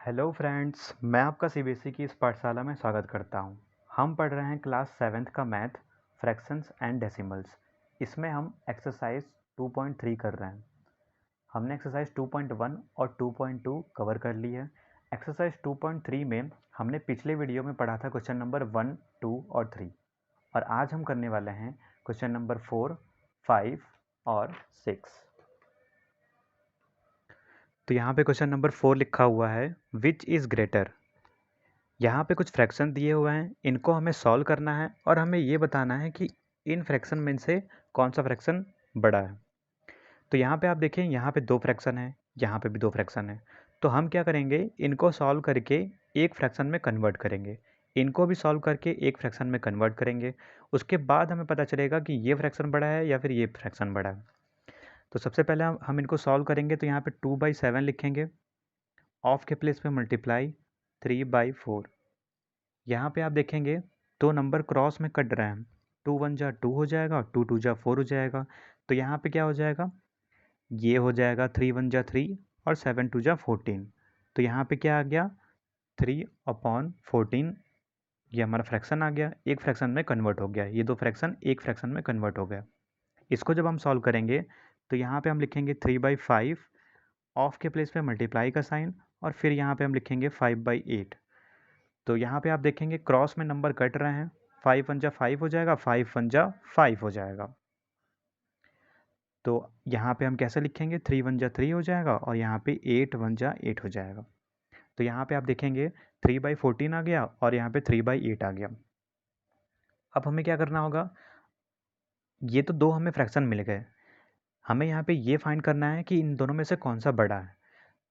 Hello friends, मैं आपका CBSE की इस पाठशाला में स्वागत करता हूं। हम पढ़ रहे हैं क्लास 7th का मैथ, फ्रैक्शंस एंड डेसिमल्स। इसमें हम एक्सरसाइज 2.3 कर रहे हैं। हमने एक्सरसाइज 2.1 और 2.2 कवर कर ली है। एक्सरसाइज 2.3 में हमने पिछले वीडियो में पढ़ा था क्वेश्चन नंबर 1, 2 और 3, और आज हम करने वाले हैं क्वेश्चन नंबर 4, 5 और 6। तो यहाँ पे क्वेश्चन नंबर 4 लिखा हुआ है, विच इज़ ग्रेटर। यहाँ पे कुछ फ्रैक्शन दिए हुए हैं, इनको हमें सॉल्व करना है और हमें ये बताना है कि इन फ्रैक्शन में से कौन सा फ्रैक्शन बड़ा है। तो यहाँ पे आप देखें, यहाँ पे दो फ्रैक्शन है, यहाँ पे भी दो फ्रैक्शन है। तो हम क्या करेंगे, इनको सॉल्व करके एक फ्रैक्शन में कन्वर्ट करेंगे, इनको भी सॉल्व करके एक फ्रैक्शन में कन्वर्ट करेंगे। उसके बाद हमें पता चलेगा कि ये फ्रैक्शन बड़ा है या फिर ये फ्रैक्शन बड़ा है। तो सबसे पहले हम इनको सॉल्व करेंगे। तो यहाँ पे 2/7 लिखेंगे, ऑफ के प्लेस पे मल्टीप्लाई 3/4। यहाँ पे आप देखेंगे दो नंबर क्रॉस में कट रहे हैं, 2 1 जा 2 हो जाएगा और 2 2 जा 4 हो जाएगा। तो यहाँ पे क्या हो जाएगा, ये हो जाएगा 3 1 जा 3 और 7 2 जा 14। तो यहाँ पे क्या आ गया, 3/14। ये हमारा फ्रैक्शन आ गया, एक फ्रैक्शन में कन्वर्ट हो गया। ये दो फ्रैक्शन एक फ्रैक्शन में कन्वर्ट हो गया। इसको जब हम सॉल्व करेंगे तो यहाँ पे हम लिखेंगे 3/5, ऑफ के प्लेस पे मल्टीप्लाई का साइन, और फिर यहाँ पे हम लिखेंगे 5/8। तो यहाँ पे आप देखेंगे क्रॉस में नंबर कट रहे हैं, 5 1 जा 5 हो जाएगा, 5 1 जा 5 हो जाएगा। तो यहाँ पे हम कैसे लिखेंगे, 3 1 जा 3 हो जाएगा और यहाँ पे 8 1 जा 8 हो जाएगा। तो यहाँ पे आप देखेंगे 3/14 आ गया और यहाँ पे 3/8 आ गया। अब हमें क्या करना होगा, ये तो दो हमें फ्रैक्शन मिल गए, हमें यहाँ पे ये फाइंड करना है कि इन दोनों में से कौन सा बड़ा है।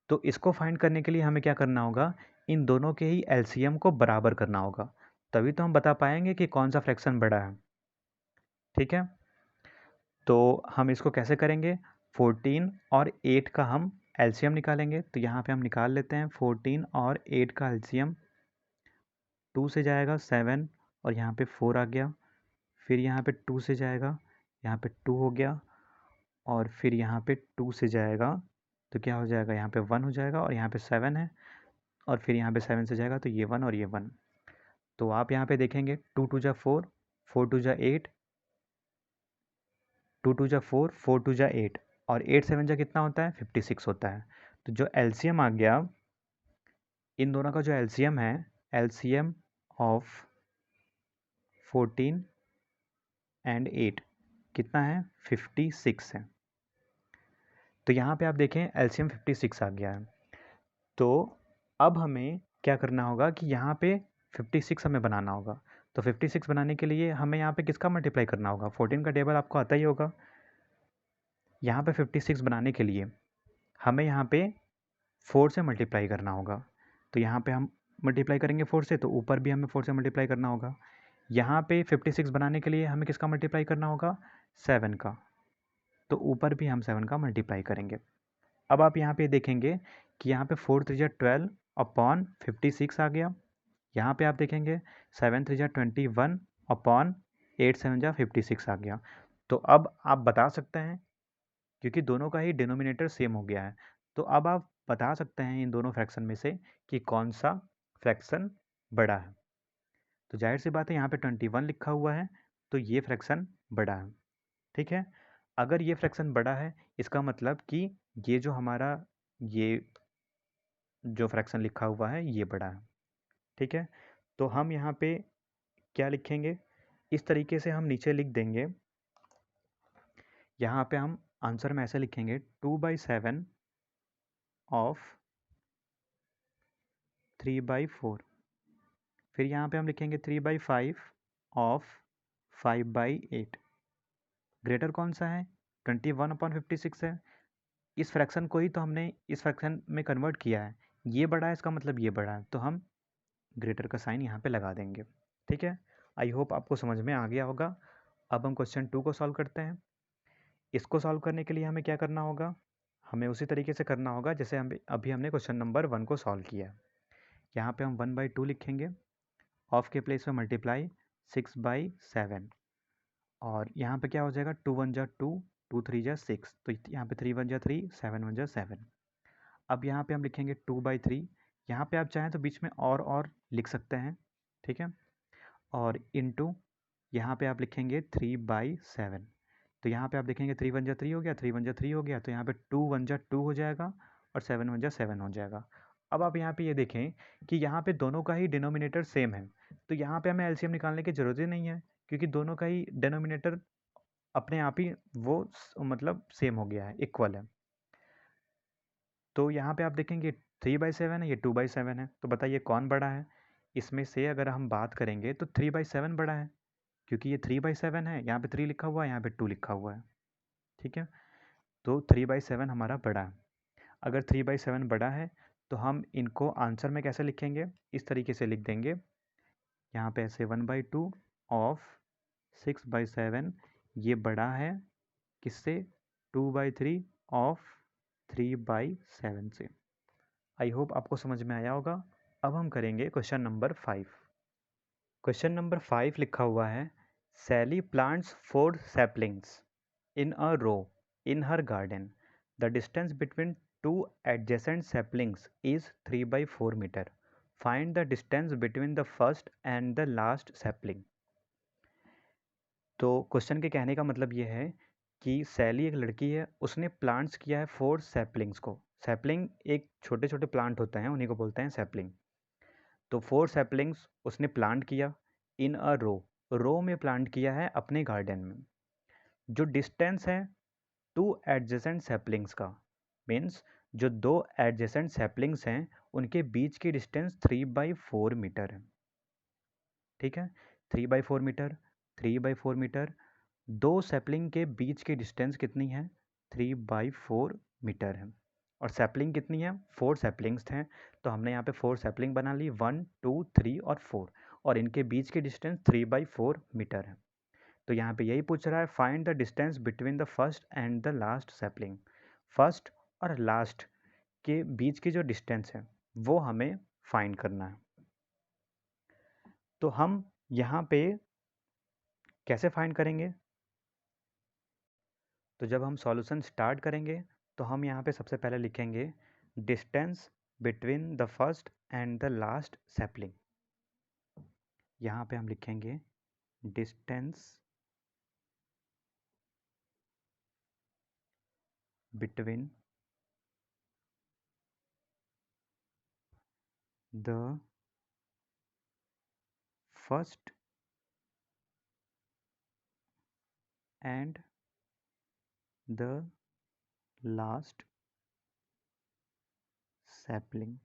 तो इसको फाइंड करने के लिए हमें क्या करना होगा, इन दोनों के ही एलसीएम को बराबर करना होगा, तभी तो हम बता पाएंगे कि कौन सा फ्रैक्शन बड़ा है। ठीक है, तो हम इसको कैसे करेंगे, 14 और 8 का हम एलसीएम निकालेंगे। तो यहाँ पे हम निकाल लेते हैं 14 और 8 का एलसीएम। 2 से जाएगा 7 और यहाँ पे 4 आ गया, फिर यहाँ पे 2 से जाएगा, यहाँ पे 2 हो गया, और फिर यहाँ पे 2 से जाएगा तो क्या हो जाएगा, यहाँ पे 1 हो जाएगा, और यहाँ पे 7 है, और फिर यहाँ पे 7 से जाएगा तो ये 1 और ये 1। तो आप यहाँ पे देखेंगे 2 2 जा 4, 4 2 जा 8, 2 2 जा 4, 4 2 जा 8, और 8 7 जा कितना होता है, 56 होता है। तो जो एलसीएम आ गया, इन दोनों का जो एलसीएम है, एलसीएम ऑफ 14 एंड 8 कितना है, 56 है। तो यहाँ पे आप देखें एलसीएम 56 आ गया है। तो अब हमें क्या करना होगा कि यहाँ पे 56 हमें बनाना होगा। तो 56 बनाने के लिए हमें यहाँ पे किसका मल्टीप्लाई करना होगा, 14 का टेबल आपको आता ही होगा। यहाँ पे 56 बनाने के लिए हमें यहाँ पे 4 से मल्टीप्लाई करना होगा। तो यहाँ पे हम मल्टीप्लाई करेंगे 4 से, तो ऊपर भी हमें 4 से मल्टीप्लाई करना होगा। यहाँ पे 56 बनाने के लिए हमें किसका मल्टीप्लाई करना होगा, 7 का। तो ऊपर भी हम 7 का मल्टीप्लाई करेंगे। अब आप यहाँ पे देखेंगे कि यहाँ पे 4 3 जा 12 अपॉन 56 आ गया। यहाँ पे आप देखेंगे 7 3 जा 21 अपॉन 8 7 जा 56 आ गया। तो अब आप बता सकते हैं, क्योंकि दोनों का ही डिनोमिनेटर सेम हो गया है, तो अब आप बता सकते हैं इन दोनों फ्रैक्शन में से कि कौन सा फ्रैक्शन बड़ा है। तो जाहिर सी बात है, यहाँ पे 21 लिखा हुआ है, तो ये फ्रैक्शन बड़ा है। ठीक है, अगर ये फ्रैक्शन बड़ा है, इसका मतलब कि ये जो हमारा ये जो फ्रैक्शन लिखा हुआ है ये बड़ा है। ठीक है, तो हम यहाँ पे क्या लिखेंगे, इस तरीके से हम नीचे लिख देंगे। यहाँ पे हम आंसर में ऐसे लिखेंगे 2/7 ऑफ 3/4। फिर यहाँ पे हम लिखेंगे 3/5 ऑफ 5/8। ग्रेटर कौन सा है, 21/56 है। इस फ्रैक्शन को ही तो हमने इस फ्रैक्शन में कन्वर्ट किया है, ये बड़ा है, इसका मतलब ये बड़ा है, तो हम ग्रेटर का साइन यहाँ पे लगा देंगे। ठीक है, आई होप आपको समझ में आ गया होगा। अब हम क्वेश्चन 2 को सॉल्व करते हैं। इसको सॉल्व करने के लिए हमें क्या करना होगा, हमें उसी तरीके से करना होगा जैसे हम अभी हमने क्वेश्चन नंबर 1 को सॉल्व किया। यहाँ पे हम 1/2 लिखेंगे, ऑफ के प्लेस में मल्टीप्लाई 6/7, और यहाँ पे क्या हो जाएगा, 2 1 जा 2, 2 3 जा 6, तो यहाँ पे 3 1 जा 3, 7 1 जा 7। अब यहाँ पे हम लिखेंगे 2/3, यहाँ पे आप चाहें तो बीच में और लिख सकते हैं, ठीक है। और इंटू यहाँ पे आप लिखेंगे 3/7। तो यहाँ पे आप देखेंगे 3 वन जा 3 हो गया, 3 वन जा 3 हो गया, तो यहाँ पे 2 वन जा 2 हो जाएगा और 7 वन जा 7 हो जाएगा। अब आप यहाँ पे ये देखें कि यहाँ पे दोनों का ही डिनोमिनेटर सेम है, तो यहाँ पे हमें एलसीएम निकालने की ज़रूरत ही नहीं है, क्योंकि दोनों का ही डिनोमिनेटर अपने आप ही वो मतलब सेम हो गया है, इक्वल है। तो यहाँ पे आप देखेंगे 3/7 है, ये 2/7 है, तो बताइए कौन बड़ा है? इसमें से अगर हम बात करेंगे तो 3/7 बड़ा है, क्योंकि ये 3/7 है, यहाँ पे 3 लिखा हुआ है, यहाँ पे 2 लिखा हुआ है, ठीक है। तो 3/7 हमारा बड़ा है। अगर 3/7 बड़ा है तो हम इनको आंसर में कैसे लिखेंगे? इस तरीके से लिख देंगे, यहाँ पे ऐसे 1/2 ऑफ 6/7 ये बड़ा है किससे? 2/3 ऑफ 3/7 से। आई होप आपको समझ में आया होगा। अब हम करेंगे क्वेश्चन नंबर 5। क्वेश्चन नंबर 5 लिखा हुआ है, Sally plants 4 saplings in a row in her garden. The distance between two adjacent saplings is 3/4 meter. Find the distance between the first and the last sapling. तो question के कहने का मतलब ये है कि सैली एक लड़की है, उसने प्लांट्स किया है 4 सैपलिंग्स को। सैपलिंग एक छोटे छोटे प्लांट होते हैं, उन्हीं को बोलते हैं सैपलिंग। तो 4 सैपलिंग्स उसने प्लांट किया इन अ रो में प्लांट किया है अपने गार्डन में। जो डिस्टेंस है टू एडजेसेंट सैपलिंग्स का, मीन्स जो दो एडजेसेंट सैपलिंग्स हैं उनके बीच की डिस्टेंस 3/4 मीटर है, ठीक है। 3/4 मीटर, 3/4 मीटर, दो सैपलिंग के बीच की डिस्टेंस कितनी है? 3/4 मीटर है। और सैपलिंग कितनी है? 4 सैपलिंग्स हैं, तो हमने यहाँ पे 4 सैपलिंग बना ली, 1 2 3 और 4, और इनके बीच की डिस्टेंस 3/4 मीटर है। तो यहाँ पे यही पूछ रहा है, find the distance between the first and the last sapling. First और लास्ट के बीच की जो डिस्टेंस है वो हमें फाइंड करना है। तो हम यहाँ पे कैसे फाइंड करेंगे? तो जब हम सॉल्यूशन स्टार्ट करेंगे तो हम यहाँ पे सबसे पहले लिखेंगे distance between the first and the last sapling. यहाँ पे हम लिखेंगे distance between the first and the last sapling.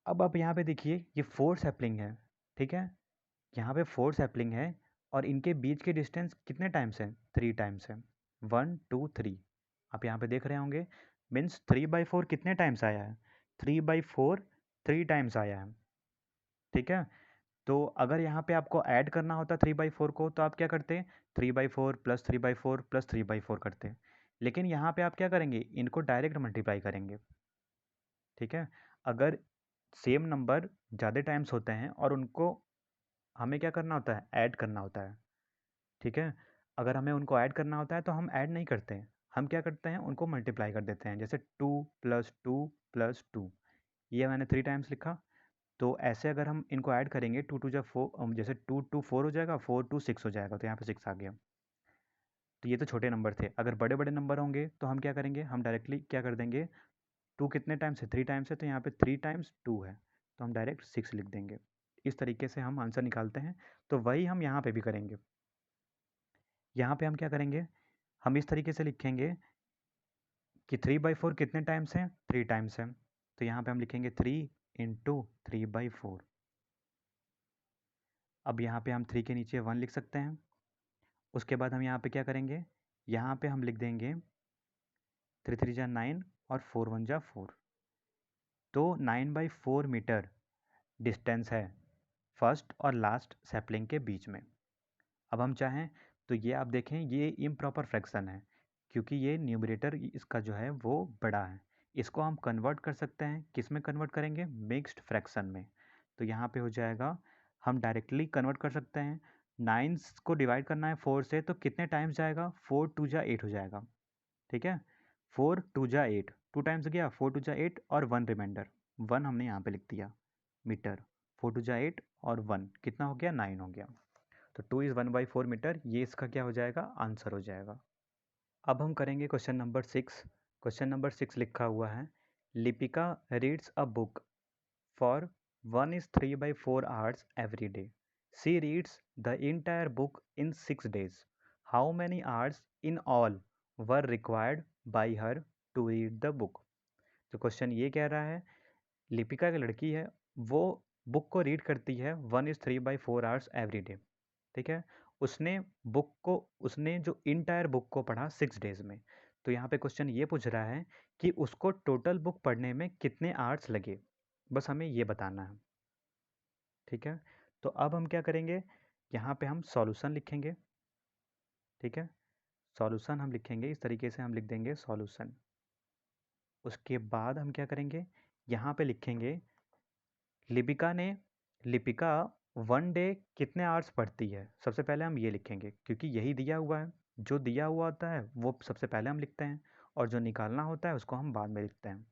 अब आप यहाँ पे देखिए, ये 4 सैपलिंग है, ठीक है। यहाँ पे 4 सैपलिंग है और इनके बीच की डिस्टेंस कितने टाइम्स है? 3 टाइम्स है, 1 2 3। आप यहाँ पे देख रहे होंगे, मीन्स 3/4 कितने टाइम्स आया है? 3/4 3 टाइम्स आया है, ठीक है। तो अगर यहाँ पे आपको ऐड करना होता 3/4 को, तो आप क्या करते? 3/4 प्लस 3/4 प्लस 3/4 करते। लेकिन यहाँ पे आप क्या करेंगे? इनको डायरेक्ट मल्टीप्लाई करेंगे, ठीक है। अगर सेम नंबर ज़्यादा टाइम्स होते हैं और उनको हमें क्या करना होता है? ऐड करना होता है, ठीक है। अगर हमें उनको ऐड करना होता है तो हम ऐड नहीं करते हैं, हम क्या करते हैं? उनको मल्टीप्लाई कर देते हैं। जैसे 2 + 2 + 2, ये मैंने 3 टाइम्स लिखा। तो ऐसे अगर हम इनको ऐड करेंगे, 2 2 जा 4, जैसे 2 2 4 हो जाएगा, 4 2 6 हो जाएगा, तो यहाँ पे 6 आ गया। तो ये तो छोटे नंबर थे। अगर बड़े बड़े नंबर होंगे तो हम क्या करेंगे? हम डायरेक्टली क्या कर देंगे? 2 कितने टाइम्स है? 3 टाइम्स है, तो यहाँ पे 3 टाइम्स 2 है, तो हम डायरेक्ट 6 लिख देंगे। इस तरीके से हम आंसर निकालते हैं। तो वही हम यहाँ पे भी करेंगे। यहाँ पे हम क्या करेंगे? हम इस तरीके से लिखेंगे कि 3/4 कितने टाइम्स हैं? 3 टाइम्स हैं, तो यहाँ पे हम लिखेंगे 3 × 3/4। अब यहाँ पे हम 3 के नीचे 1 लिख सकते हैं। उसके बाद हम यहाँ पे क्या करेंगे? यहाँ पे हम लिख देंगे 3 3 जा 9 और 4 1 जा 4। तो 9/4 मीटर डिस्टेंस है फर्स्ट और लास्ट सैपलिंग के बीच में। अब हम चाहें तो ये आप देखें, ये इम्प्रॉपर फ्रैक्शन है, क्योंकि ये न्यूमरेटर इसका जो है वो बड़ा है। इसको हम कन्वर्ट कर सकते हैं, किस में कन्वर्ट करेंगे? मिक्स्ड फ्रैक्शन में। तो यहाँ पे हो जाएगा, हम डायरेक्टली कन्वर्ट कर सकते हैं। 9 को डिवाइड करना है 4 से, तो कितने टाइम्स जाएगा? 4 2 जा 8 हो जाएगा। ठीक है। 4 2 जा 8, 2 टाइम्स गया, 4 2 जा 8 और 1 रिमाइंडर, 1 हमने यहाँ पे लिख दिया मीटर। 4 2 जा 8 और 1 कितना हो गया, 9 हो गया। तो 2 इज़ 1/4 मीटर, ये इसका क्या हो जाएगा, आंसर हो जाएगा। अब हम करेंगे क्वेश्चन नंबर 6। क्वेश्चन नंबर 6 लिखा हुआ है, Lipika reads a book for 1 is 3/4 hours every day. She reads the entire book in 6 days. How many hours in all were required by her to read the book? तो question ये कह रहा है, लिपिका एक लड़की है, वो बुक को रीड करती है 1 is 3/4 hours एवरी डे। ठीक है, उसने जो इंटायर बुक को पढ़ा 6 डेज में। तो यहाँ पे क्वेश्चन ये पूछ रहा है कि उसको टोटल बुक पढ़ने में कितने आवर्स लगे, बस हमें ये बताना है। ठीक है, तो अब हम क्या करेंगे, यहाँ पे हम सॉल्यूशन लिखेंगे। ठीक है, सॉल्यूशन हम लिखेंगे इस तरीके से, हम लिख देंगे सॉल्यूशन। उसके बाद हम क्या करेंगे, यहाँ पे लिखेंगे लिपिका 1 डे कितने आवर्स पढ़ती है। सबसे पहले हम ये लिखेंगे क्योंकि यही दिया हुआ है, जो दिया हुआ होता है वो सबसे पहले हम लिखते हैं और जो निकालना होता है उसको हम बाद में लिखते हैं।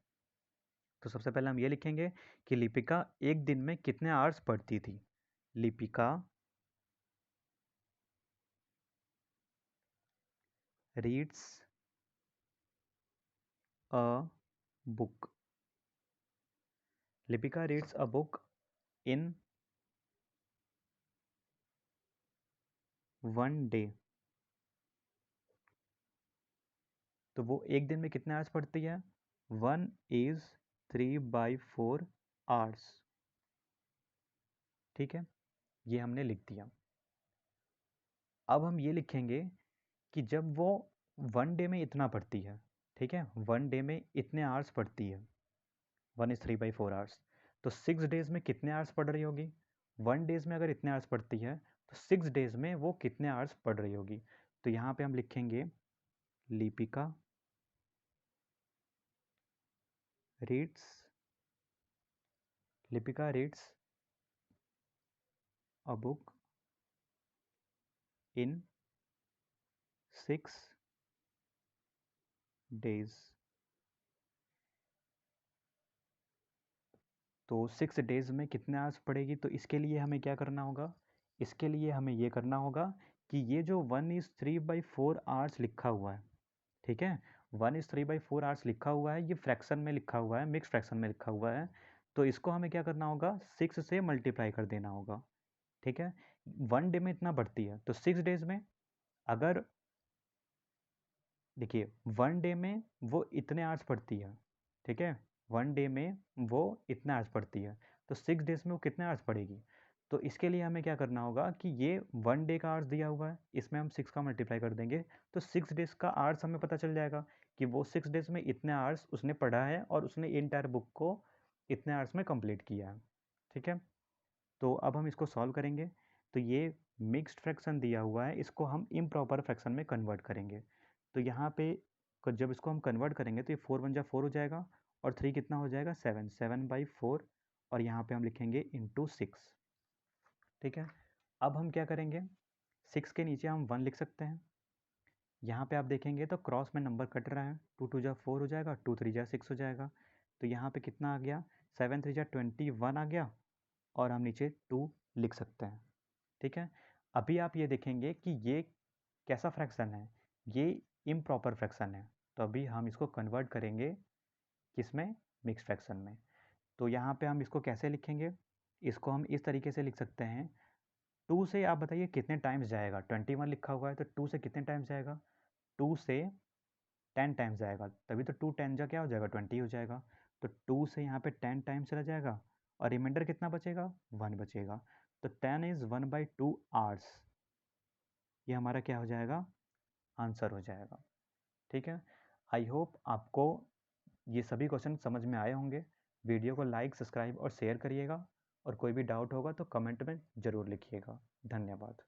तो सबसे पहले हम ये लिखेंगे कि लिपिका एक दिन में कितने आवर्स पढ़ती थी। Lipika reads a book, Lipika reads a book in 1 day. तो वो एक दिन में कितने आवर्स पढ़ती है, 1 is 3/4 आवर्स। ठीक है, ये हमने लिख दिया। अब हम ये लिखेंगे कि जब वो 1 डे में इतना पढ़ती है, ठीक है, 1 डे में इतने आवर्स पढ़ती है, 1 is 3/4 आवर्स, तो 6 डेज में कितने आवर्स पढ़ रही होगी। 1 डेज में अगर इतने आवर्स पढ़ती है तो 6 डेज में वो कितने आवर्स पढ़ रही होगी। तो यहाँ पे हम लिखेंगे Lipika reads a book in 6 days. तो 6 डेज में कितने आवर्स पड़ेगी, तो इसके लिए हमें क्या करना होगा, इसके लिए हमें ये करना होगा कि ये जो 1 is 3/4 आवर्स लिखा हुआ है, ठीक है, 1 is 3/4 आवर्स लिखा हुआ है, ये फ्रैक्शन में लिखा हुआ है, मिक्स फ्रैक्शन में लिखा हुआ है। तो इसको हमें क्या करना होगा, 6 से मल्टीप्लाई कर देना होगा। ठीक है, 1 डे में इतना बढ़ती है तो 6 डेज में, अगर देखिए 1 डे में वो इतने आवर्स पढ़ती है, ठीक है, 1 डे में वो इतने आवर्स पढ़ती है, तो 6 डेज में वो कितने आवर्स पढ़ेगी। तो इसके लिए हमें क्या करना होगा कि ये 1 डे का आवर्स दिया हुआ है, इसमें हम 6 का मल्टीप्लाई कर देंगे, तो 6 डेज का आवर्स हमें पता चल जाएगा कि वो 6 डेज में इतने आवर्स उसने पढ़ा है और उसने इंटायर बुक को इतने आवर्स में कंप्लीट किया है। ठीक है, तो अब हम इसको सॉल्व करेंगे। तो ये मिक्स्ड फ्रैक्शन दिया हुआ है, इसको हम इम्प्रॉपर फ्रैक्शन में कन्वर्ट करेंगे। तो यहाँ पे जब इसको हम कन्वर्ट करेंगे तो ये 4 1 जा 4 हो जाएगा और 3 कितना हो जाएगा, 7 7/4, और यहाँ पे हम लिखेंगे इंटू 6। ठीक है, अब हम क्या करेंगे, 6 के नीचे हम 1 लिख सकते हैं। यहाँ पे आप देखेंगे तो क्रॉस में नंबर कट रहा है, 2 2 जा 4 हो जाएगा, 2 3 जा 6 हो जाएगा। तो यहाँ पे कितना आ गया, 7 3 जा 21 आ गया, और हम नीचे 2 लिख सकते हैं। ठीक है, अभी आप ये देखेंगे कि ये कैसा फ्रैक्शन है, ये इम्प्रॉपर फ्रैक्शन है। तो अभी हम इसको कन्वर्ट करेंगे किसमें, मिक्स फ्रैक्शन में। तो यहाँ पे हम इसको कैसे लिखेंगे, इसको हम इस तरीके से लिख सकते हैं, 2 से आप बताइए कितने टाइम्स जाएगा, 21 लिखा हुआ है तो 2 से कितने टाइम्स जाएगा, 2 से 10 टाइम्स जाएगा, तभी तो 2 10 जा क्या हो जाएगा, 20 हो जाएगा। तो 2 से यहाँ पे 10 टाइम्स चला जाएगा और रिमाइंडर कितना बचेगा, 1 बचेगा। तो 10 इज़ 1/2 आवर्स, ये हमारा क्या हो जाएगा, आंसर हो जाएगा। ठीक है, आई होप आपको ये सभी क्वेश्चन समझ में आए होंगे। वीडियो को लाइक, सब्सक्राइब और शेयर करिएगा, और कोई भी डाउट होगा तो कमेंट में ज़रूर लिखिएगा। धन्यवाद।